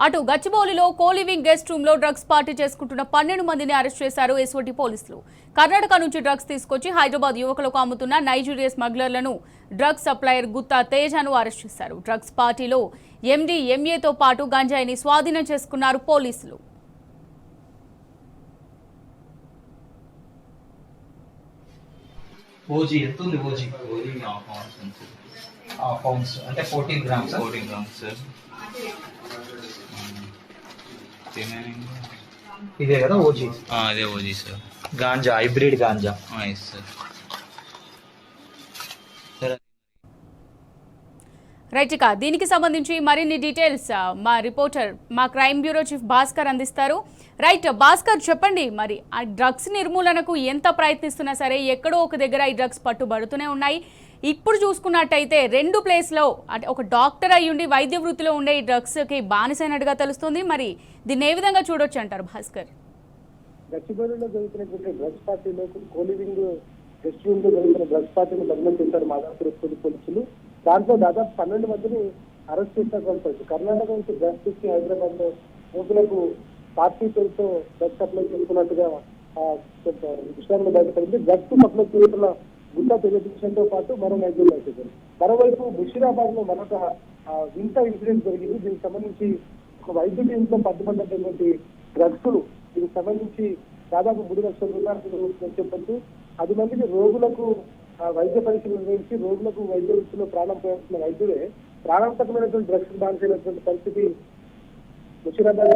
అటు గచ్చిబౌలిలో coliving guest room లో drugs party చేసుకుంటున్న 12 మందిని అరెస్ట్ చేశారు ఎస్ఓటి పోలీసులు. కర్ణాటక నుంచి డ్రగ్స్ తీసుకొచ్చి హైదరాబాద్ యువకులకు అమ్ముతున్న నైజీరియా స్మగ్లర్లను డ్రగ్స్ సప్లయర్ గుత్తా తేజను అరెస్ట్ చేశారు. డ్రగ్స్ పార్టీలో ఎండీఎంఏతో పాటు గంజాయిని స్వాధీనం చేసుకున్నారు పోలీసులు. ఓజీ ఎంత ఉంది? ఓజీ పౌండ్స్ అంటే 14 గ్రామ్స్. 14 grams sir. ఇదే కదా ఓజీ? అదే ఓజీ సార్. గాంజా, హైబ్రిడ్ గాంజా. Yes sir. రైట్, ఇక దీనికి సంబంధించి మరిన్ని డీటెయిల్స్ మా రిపోర్టర్, మా క్రైమ్ బ్యూరో చీఫ్ భాస్కర్ అందిస్తారు. రైట్ భాస్కర్, చెప్పండి, మరి ఆ డ్రగ్స్ నిర్మూలనకు ఎంత ప్రయత్నిస్తున్నా సరే ఎక్కడో ఒక దగ్గర ఈ డ్రగ్స్ పట్టుబడుతూనే ఉన్నాయి. ఇప్పుడు చూసుకున్నట్టయితే 2 ప్లేస్లో అంటే ఒక డాక్టర్ అయ్యుండి వైద్య వృత్తిలో ఉండే ఈ డ్రగ్స్కి బానిసైనట్టుగా తెలుస్తుంది. మరి దీన్ని ఏ విధంగా చూడొచ్చు అంటారు భాస్కర్? గచ్చిబౌలిలో జరుగుతున్నటువంటి డ్రగ్స్ పార్టీలో కోలివింగ్ గెస్ట్ రూమ్ లో జరుగుతున్న డ్రగ్స్ పార్టీని బదిలీ చేశారు మాదాపూర్ పోలీసులు. దాంట్లో దాదాపు 12 మందిని అరెస్ట్ చేసినటువంటి కర్ణాటక నుంచి డ్రగ్స్ తెచ్చి హైదరాబాద్ లో యువకులకు పార్టీ పేరుతో డ్రగ్స్ సప్లై చేస్తున్నట్టుగా విషయాన్ని బయటపడింది. డ్రగ్స్ సప్లై చేస్తున్న గుత్తా తెలియజేయడంతో పాటు మరో నైజీరియా చేశారు. మరోవైపు ముషీరాబాద్ లో మరొక వింత ఇన్సిడెంట్ జరిగింది. దీనికి సంబంధించి ఒక వైద్యుడి ఇంట్లో పట్టుబడ్డటువంటి డ్రగ్స్ దీనికి సంబంధించి దాదాపు 3 లక్షల రూపాయలు చెప్పచ్చు. 10 మందికి రోగులకు వైద్య పరీక్షలు నిర్వహించి రోగులకు వైద్య వృత్తిలో ప్రాణం పోయాల్సిన వైద్యుడే ప్రాణాంతకమైనటువంటి డ్రగ్స్ బానిసైనటువంటి పరిస్థితి ముషీరాబాద్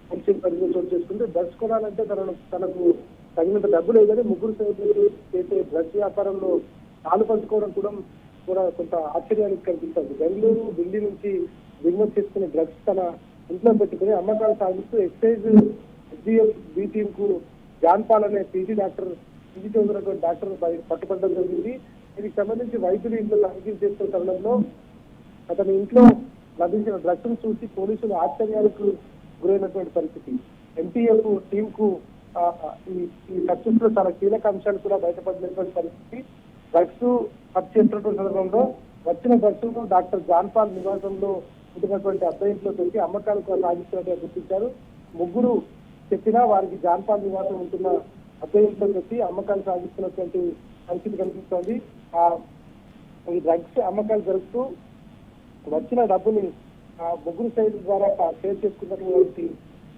పోలీసులు పరిధిలో చోటు చేసుకుంటే డ్రగ్స్ కొనాలంటే తనకు తగినంత డబ్బు లేదని ముగ్గురు సైనికులు చేసే డ్రగ్స్ వ్యాపారంలో పాలు పంచుకోవడం కూడా కొంత ఆశ్చర్యానికి కనిపిస్తుంది. బెంగళూరు, ఢిల్లీ నుంచి దిగుమతి చేసుకునే డ్రగ్స్ తన ఇంట్లో పెట్టుకుని అమ్మకాలు సాగిస్తూ ఎక్సైజ్ ఎస్డిఎఫ్ బి టీమ్ కు జాన్పాల్ అనే పీజీ చదువుతున్నటువంటి డాక్టర్ పట్టుబడడం జరిగింది. దీనికి సంబంధించి వైద్యులు ఇంట్లో తనిఖీలు చేస్తున్న తరుణంలో అతని ఇంట్లో లభించిన డ్రగ్స్ ను చూసి పోలీసులు ఆశ్చర్యాలకు గురైనటువంటి పరిస్థితి. ఎన్టీఎఫ్ టీమ్ కు ఈ సక్సెస్ లో చాలా కీలక అంశాలు కూడా బయటపడినటువంటి పరిస్థితి. డ్రగ్స్ ఖర్చు చేస్తున్నటువంటి సందర్భంలో వచ్చిన డ్రగ్స్ ను డాక్టర్ జాన్పాల్ నివాసంలో ఉంటున్నటువంటి అద్దయింట్లో పెట్టి అమ్మకాలకు సాగిస్తున్నట్టుగా గుర్తించారు. ముగ్గురు చెప్పినా వారికి జాన్పాల్ నివాసం ఉంటున్న అద్దయింట్లో పెట్టి అమ్మకాలు సాగిస్తున్నటువంటి పరిస్థితి కనిపిస్తోంది. ఈ డ్రగ్స్ అమ్మకాలు జరుపుతూ వచ్చిన డబ్బుని ముగ్గురు సైడ్ ద్వారా షేర్ చేసుకున్నటువంటి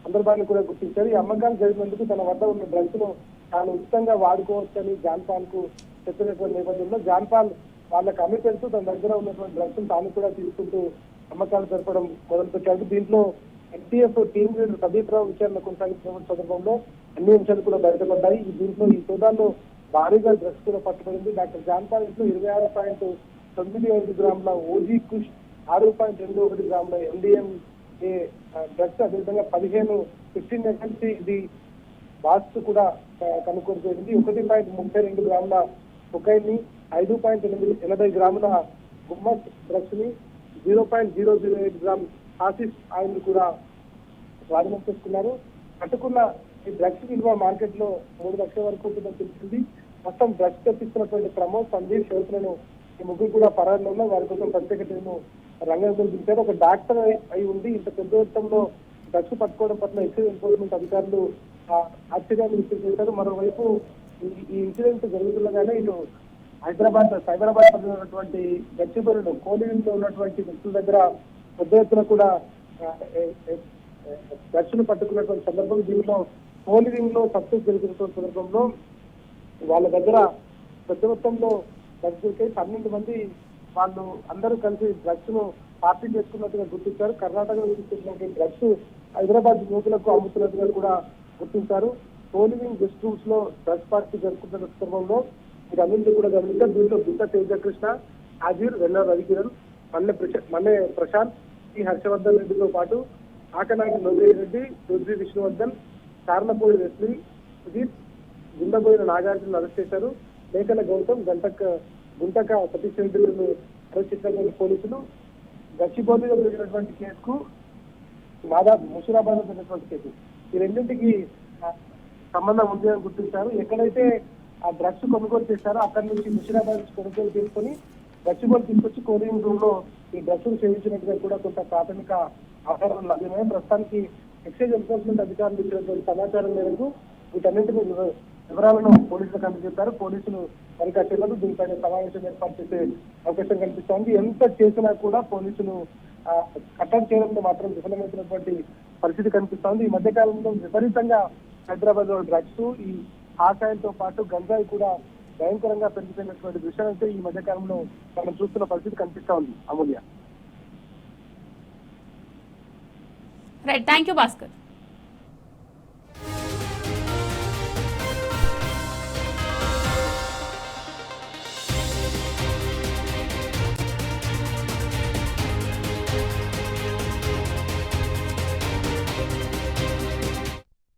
సందర్భాన్ని కూడా గుర్తించారు. ఈ అమ్మకాలు జరిగినందుకు తన వద్ద ఉన్న డ్రగ్స్ ను తాను ఉచితంగా వాడుకోవచ్చని జాన్పాల్ కు చెప్పినటువంటి నేపథ్యంలో జాన్పాల్ వాళ్ళకి అమ్మి పెడుతూ తన దగ్గర ఉన్నటువంటి డ్రగ్స్ ను తాను కూడా తీసుకుంటూ అమ్మకాలు జరపడం మొదలుపెట్టారు. దీంట్లో ఎన్టీఎఫ్ టీం లీడర్ ప్రదీప్ రావు విచారణ కొనసాగించిన సందర్భంలో అన్ని అంశాలు కూడా బయటపడ్డాయి. దీంట్లో ఈ సోదాల్లో భారీగా డ్రగ్స్ కూడా పట్టుబడింది. డాక్టర్ జాన్పాల్ ఇంట్లో 26.95 గ్రాముల ఓజీ కుష్, 6.21 గ్రాముల ఎండిఎంఏ డ్రగ్స్, అదేవిధంగా 15 ఎస్ఎల్సి ఇది బాక్స్ కూడా కనుగోలు చేసింది. 1.32 గ్రాముల కొకైన్ ని, 5.80 గ్రాముల గుమ్మస్ డ్రగ్స్ ని, 0.008 గ్రామ్ ఆసిస్ ఆయిల్ కూడా స్వాధీనం చేసుకున్నారు. పట్టుకున్న ఈ డ్రగ్స్ విలువ మార్కెట్ లో 3 లక్షల వరకు ఉంటుందని తెలిసింది. మొత్తం డ్రగ్స్ తెప్పిస్తున్నటువంటి ప్రమోద్, సందీప్, శివకులను ఈ ముగ్గురు కూడా పరారులో ఉన్న వారి కోసం ప్రత్యేక టీము రంగంలో దించారు. ఒక డాక్టర్ అయి ఉండి ఇంత పెద్ద మొత్తంలో డ్రగ్స్ పట్టుకోవడం పట్ల ఎక్సైజ్ ఎన్ఫోర్స్మెంట్ అధికారులు ఆశ్చర్యాన్ని వ్యక్తం చేశారు. మరోవైపు ఈ ఇన్సిడెంట్ జరుగుతుండగానే ఇటు సైబరాబాద్ ఉన్నటువంటి గచ్చిబౌలిలో కోలివింగ్ లో ఉన్నటువంటి వ్యక్తుల దగ్గర పెద్ద ఎత్తున కూడా డ్రగ్స్ ను పట్టుకున్నటువంటి సందర్భం. దీనిలో కోలివింగ్ లో సక్సెస్ జరుగుతున్నటువంటి సందర్భంలో వాళ్ళ దగ్గర పెద్ద మొత్తంలో డ్రగ్స్ దొరికాయి. 12 మంది వాళ్ళు అందరూ కలిసి డ్రగ్స్ ను పార్టీ చేసుకున్నట్టుగా గుర్తించారు. కర్ణాటక నుంచి డ్రగ్స్ హైదరాబాద్ యువకులకు అమ్ముతున్నట్టుగా కూడా గుర్తించారు. కోలివింగ్ గెస్ట్ రూమ్స్ లో డ్రగ్స్ పార్టీ జరుపుతున్న సందర్భంలో మీరు అన్నింటినీ కూడా గమనించారు. దీంట్లో గుత్త తేజకృష్ణ, ఆజీర్, వెల్ల రవికిరణ్, మల్లె ప్రశాంత్, ఈ హర్షవర్ధన్ రెడ్డితో పాటు ఆకనాటి లోకేష్ రెడ్డి, రుద్రి విష్ణువర్ధన్, కారణపూడి వెస్లీ, సుధీర్, గుండబోయిన నాగార్జున అరెస్ట్ చేశారు. మేకల గౌతమ్, గుంటక సతీష్ రెడ్డిలను అరెస్ట్ చేసినటువంటి పోలీసులు గచ్చిబౌలిలో జరిగినటువంటి కేసుకు ముషీరాబాద్ లో జరిగినటువంటి కేసు ఈ రెండింటికి సంబంధం ఉంది అని గుర్తించారు. ఎక్కడైతే ఆ డ్రగ్స్ కొనుగోలు చేశారో అక్కడి నుంచి ముషీరాబాద్ నుంచి కొనుగోలు చేసుకుని గచ్చిబౌలి తీసుకొచ్చి కోలివింగ్ రూమ్ లో ఈ డ్రగ్స్ సేవించినట్టుగా కూడా కొంత ప్రాథమిక ఆధారాలు లభ్యమే. ప్రస్తుతానికి ఎక్సైజ్ ఎన్ఫోర్స్మెంట్ అధికారులు ఇచ్చినటువంటి సమాచారం మేరకు వీటన్నింటినీ వివరాలను పోలీసులకు అందజేశారు. పోలీసులు మరి కాసేపట్లో దీనిపైన సమావేశం ఏర్పాటు చేసే అవకాశం కనిపిస్తోంది. ఎంత చేసినా కూడా పోలీసులు కట్టడి చేయడంతో మాత్రం విఫలమవుతున్నటువంటి పరిస్థితి కనిపిస్తోంది. ఈ మధ్య కాలంలో విపరీతంగా హైదరాబాద్ లో డ్రగ్స్, ఈ ఆకాయంతో పాటు గంజాయి కూడా భయంకరంగా పెరిగిపోయినటువంటి విషయం అయితే ఈ మధ్య కాలంలో మనం చూస్తున్న పరిస్థితి కనిపిస్తా ఉంది. Amulya. Right, thank you Bhaskar.